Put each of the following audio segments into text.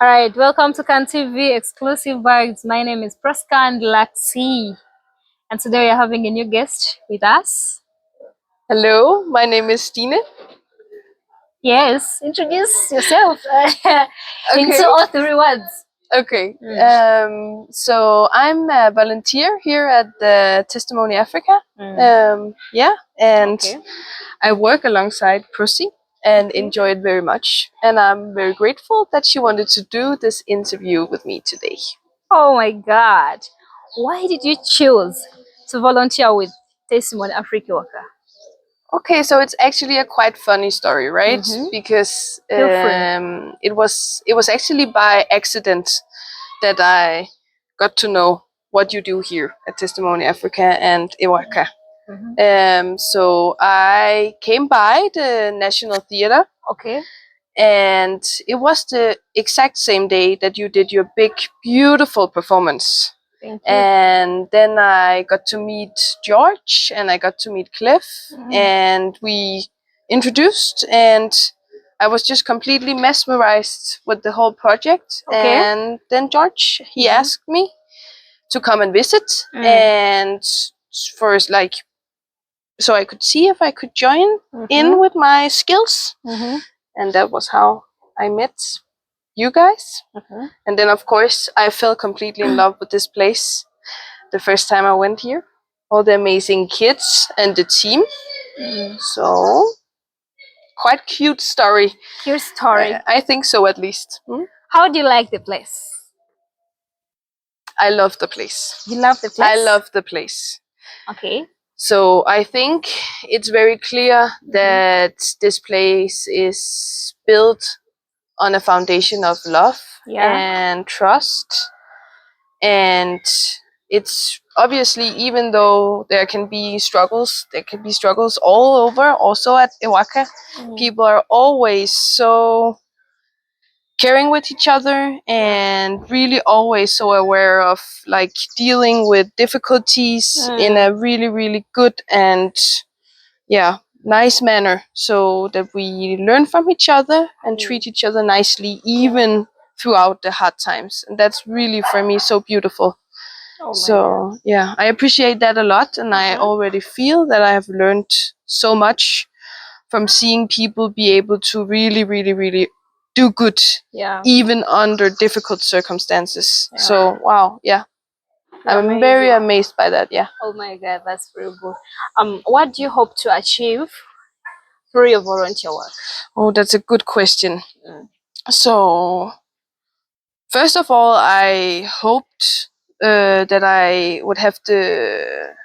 All right, welcome to Can TV Exclusive Vibes. My name is Praska and Laxi, and today we are having a new guest with us. Hello, my name is Stine. Yes, introduce yourself into Okay, all three words. okay. Mm. So I'm a volunteer here at the Testimony Africa. Yeah, and Okay. I work alongside Prusy and Okay. enjoy it very much. And I'm very grateful that she wanted to do this interview with me today. Oh my God, why did you choose to volunteer with Testimony Africa Worker? Okay, so it's actually a quite funny story, right? Mm-hmm. Because Feel free. it was actually by accident that I got to know what you do here at Testimony Africa and Ewaka. Mm-hmm. So I came by the National Theatre, Okay. and it was the exact same day that you did your big, beautiful performance. Thank you. And then I got to meet George and I got to meet Cliff, and we introduced, and I was just completely mesmerized with the whole project. Okay. And then George, he asked me to come and visit, Mm. and first, like, so I could see if I could join in with my skills. And that was how I met you guys. And then, of course, I fell completely in love with this place the first time I went here. All the amazing kids and the team. So, quite cute story. Cute story. I think so, at least. How do you like the place? I love the place. You love the place? I love the place. Okay. So I think it's very clear that this place is built on a foundation of love and trust. And it's obviously, even though there can be struggles all over, also at Ewaka. People are always so caring with each other and really always so aware of, like, dealing with difficulties in a really, really good and nice manner, so that we learn from each other and treat each other nicely, even throughout the hard times. And that's really, for me, so beautiful. So yeah, I appreciate that a lot, and I already feel that I have learned so much from seeing people be able to really, really, really do good, even under difficult circumstances. So wow, yeah, I'm very amazed by that. Yeah. Oh my God, that's very good. What do you hope to achieve through your volunteer work? Oh, that's a good question. So first of all, I hoped that I would have the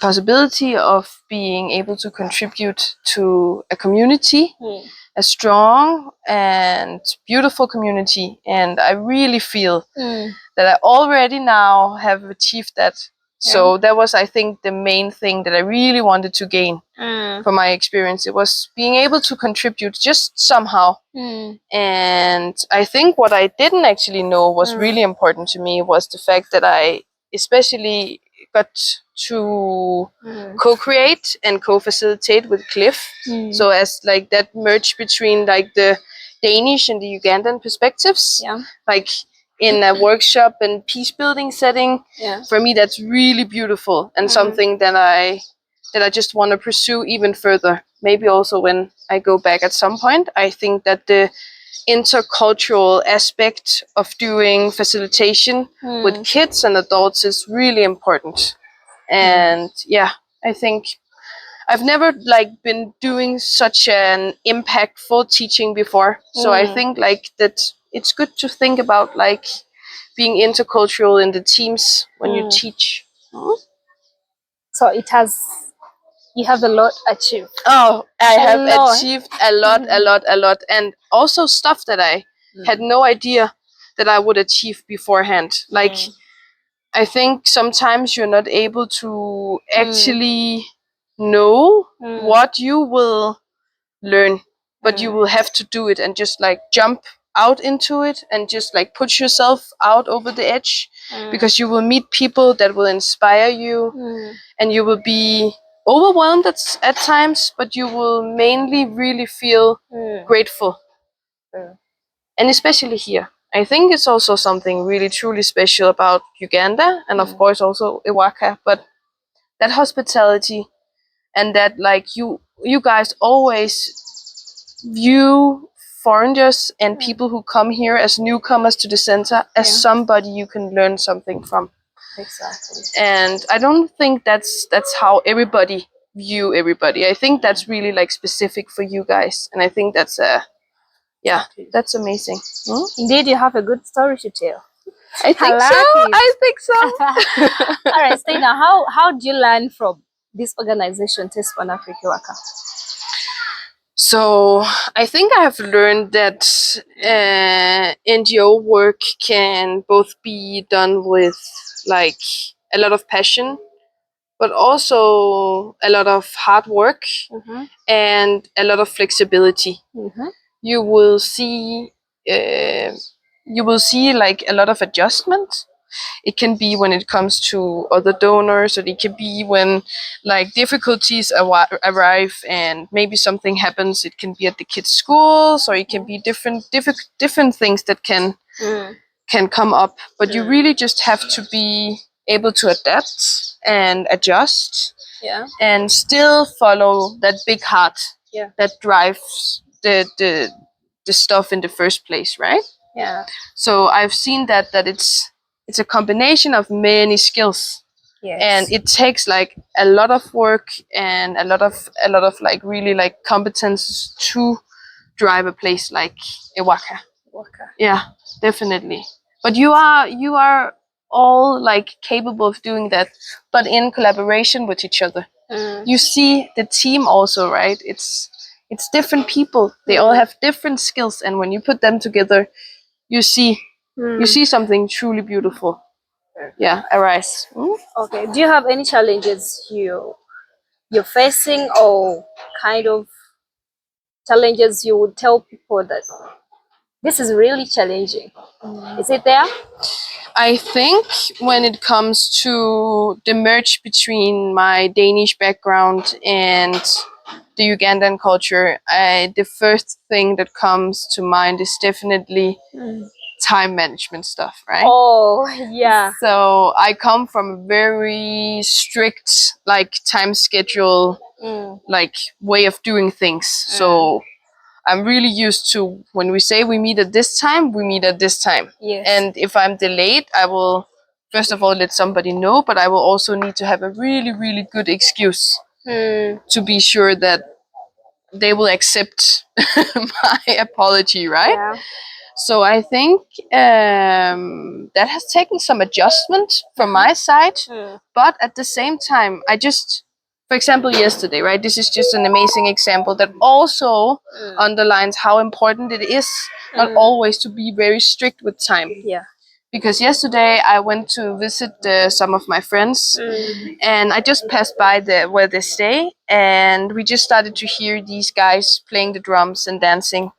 possibility of being able to contribute to a community, a strong and beautiful community. And I really feel that I already now have achieved that. So that was, I think, the main thing that I really wanted to gain from my experience. It was being able to contribute just somehow. And I think what I didn't actually know was really important to me was the fact that I especially got to co-create and co-facilitate with Cliff. So as, like, that merge between, like, the Danish and the Ugandan perspectives, like in a workshop and peace building setting. For me, that's really beautiful and something that I just want to pursue even further. Maybe also when I go back at some point. I think that the intercultural aspect of doing facilitation with kids and adults is really important. And yeah, I think I've never, like, been doing such an impactful teaching before. So I think, like, that it's good to think about, like, being intercultural in the teams when you teach. So you have a lot achieved. Oh, I have lot. achieved a lot, a lot, a lot. And also stuff that I had no idea that I would achieve beforehand. Like, I think sometimes you're not able to actually know what you will learn, but you will have to do it and just, like, jump out into it and just, like, push yourself out over the edge, because you will meet people that will inspire you, and you will be overwhelmed at times, but you will mainly really feel grateful. And especially here, I think it's also something really truly special about Uganda and of course also Iwaka, but that hospitality and that like you guys always view foreigners and people who come here as newcomers to the center as somebody you can learn something from. Exactly. And I don't think that's how everybody view everybody. I think that's really like specific for you guys, and I think that's that's amazing. Indeed, you have a good story to tell. I think so. I think so. All right, Stine, how did you learn from this organization, Taste for Africa Waka? So I think I have learned that NGO work can both be done with like a lot of passion, but also a lot of hard work and a lot of flexibility. You will see like a lot of adjustment. It can be when it comes to other donors, or it can be when like difficulties arrive and maybe something happens. It can be at the kids' schools, or it can be different things that can come up. But you really just have to be able to adapt and adjust, and still follow that big heart that drives the stuff in the first place, right? Yeah. So I've seen that it's a combination of many skills, Yes. and it takes like a lot of work and a lot of like really like competence to drive a place like Iwaka. Yeah, definitely. But you are all like capable of doing that, but in collaboration with each other. You see the team also, right? It's different people. They all have different skills, and when you put them together, you see something truly beautiful. Yeah, arise. Okay. Do you have any challenges you're facing, or kind of challenges you would tell people that this is really challenging? Is it there? I think when it comes to the merge between my Danish background and the Ugandan culture, the first thing that comes to mind is definitely time management stuff, right? Oh, yeah. So I come from a very strict like time schedule, like way of doing things. So I'm really used to when we say we meet at this time, we meet at this time. Yes. And if I'm delayed, I will first of all let somebody know, but I will also need to have a really, really good excuse to be sure that they will accept my apology, right? Yeah. So I think that has taken some adjustment from my side, but at the same time, for example, yesterday, right? This is just an amazing example that also underlines how important it is not always to be very strict with time. Yeah. Because yesterday I went to visit some of my friends, and I just passed by where they stay, and we just started to hear these guys playing the drums and dancing.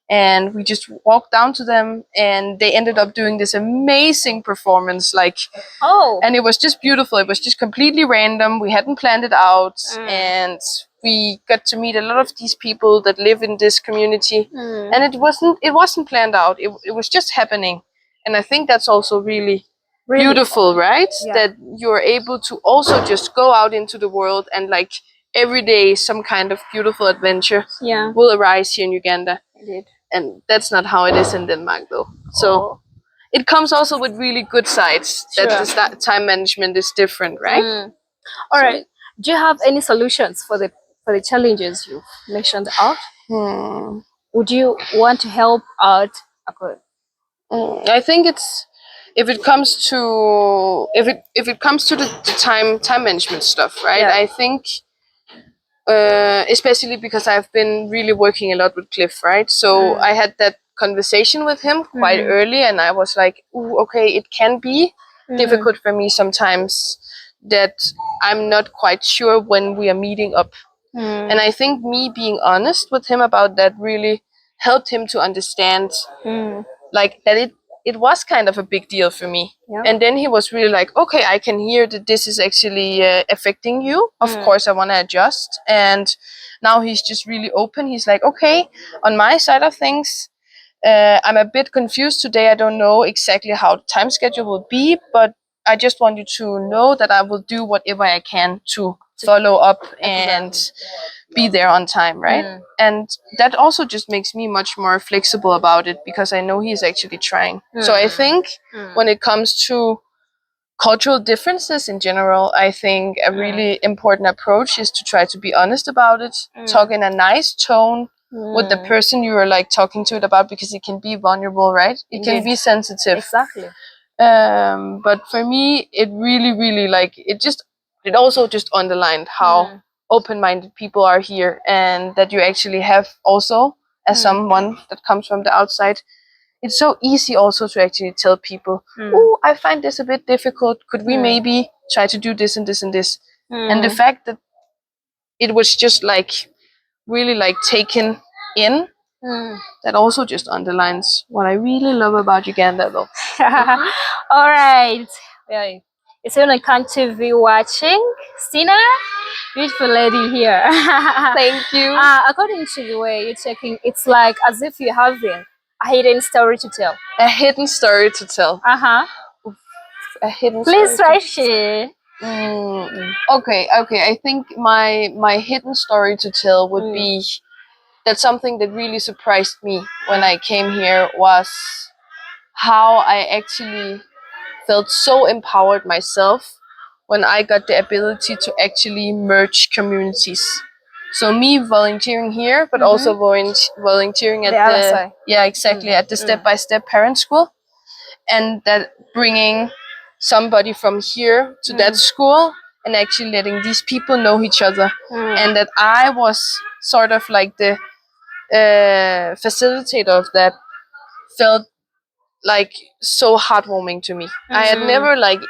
And we just walked down to them, and they ended up doing this amazing performance, like and it was just beautiful. It was just completely random. We hadn't planned it out, and we got to meet a lot of these people that live in this community, and it wasn't planned out. It was just happening. And I think that's also really beautiful, right? Yeah. That you're able to also just go out into the world, and like every day some kind of beautiful adventure will arise here in Uganda. Indeed. And that's not how it is in Denmark, though. So it comes also with really good sides. That the time management is different, right? All right. Do you have any solutions for the challenges you mentioned out? Would you want to help out? I think it's if it comes to the time management stuff, right? Yeah. I think especially because I've been really working a lot with Cliff, right? So I had that conversation with him quite early, and I was like, ooh, okay, it can be difficult for me sometimes that I'm not quite sure when we are meeting up. And I think me being honest with him about that really helped him to understand like that it was kind of a big deal for me. Yeah. And then he was really like, okay, I can hear that this is actually affecting you. Of course, I want to adjust. And now he's just really open. He's like, okay, on my side of things, I'm a bit confused today. I don't know exactly how the time schedule will be, but I just want you to know that I will do whatever I can to follow up and be there on time, right? And that also just makes me much more flexible about it because I know he's actually trying. So I think when it comes to cultural differences in general, I think a really important approach is to try to be honest about it, talk in a nice tone with the person you are like talking to it about, because it can be vulnerable, right? It can be sensitive. Exactly. But for me, it really like it also just underlined how open-minded people are here, and that you actually have also, as someone that comes from the outside, it's so easy also to actually tell people, oh, I find this a bit difficult. Could we maybe try to do this and this and this? And the fact that it was just like really like taken in, that also just underlines what I really love about Uganda though. All right. Yeah. It's really fun to be watching. Stine, beautiful lady here. Thank you. According to the way you're checking, it's like as if you're having a hidden story to tell. A hidden story to tell. A hidden Please story. try share. Okay. I think my hidden story to tell would be that something that really surprised me when I came here was how I actually felt so empowered myself when I got the ability to actually merge communities. So me volunteering here, but also volunteering at The other side. at the step-by-step parent school, and that bringing somebody from here to that school and actually letting these people know each other, and that I was sort of like the facilitator of that, felt like so heartwarming to me. I had never like